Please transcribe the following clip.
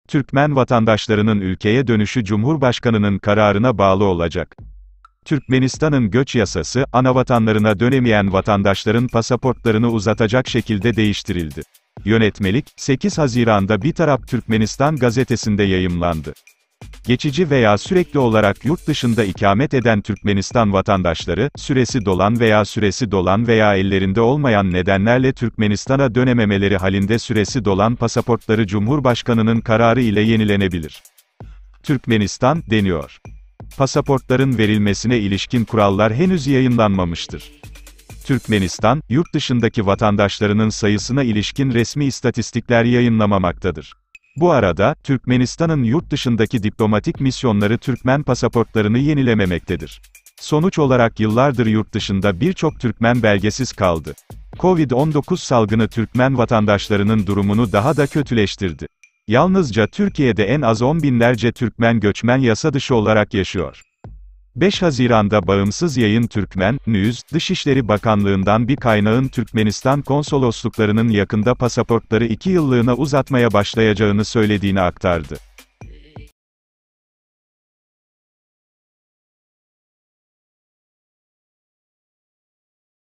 Türkmen vatandaşlarının ülkeye dönüşü Cumhurbaşkanının kararına bağlı olacak. Türkmenistan'ın göç yasası, anavatanlarına dönemeyen vatandaşların pasaportlarını uzatacak şekilde değiştirildi. Yönetmelik, 8 Haziran'da Bir Taraf Türkmenistan gazetesinde yayımlandı. Geçici veya sürekli olarak yurt dışında ikamet eden Türkmenistan vatandaşları, süresi dolan veya ellerinde olmayan nedenlerle Türkmenistan'a dönememeleri halinde süresi dolan pasaportları Cumhurbaşkanının kararı ile yenilenebilir. Türkmenistan, deniyor. Pasaportların verilmesine ilişkin kurallar henüz yayınlanmamıştır. Türkmenistan, yurt dışındaki vatandaşlarının sayısına ilişkin resmi istatistikler yayınlamamaktadır. Bu arada, Türkmenistan'ın yurt dışındaki diplomatik misyonları Türkmen pasaportlarını yenilememektedir. Sonuç olarak yıllardır yurt dışında birçok Türkmen belgesiz kaldı. Covid-19 salgını Türkmen vatandaşlarının durumunu daha da kötüleştirdi. Yalnızca Türkiye'de en az 10 binlerce Türkmen göçmen yasa dışı olarak yaşıyor. 5 Haziran'da Bağımsız Yayın Türkmen News, Dışişleri Bakanlığı'ndan bir kaynağın Türkmenistan konsolosluklarının yakında pasaportları 2 yıllığına uzatmaya başlayacağını söylediğini aktardı.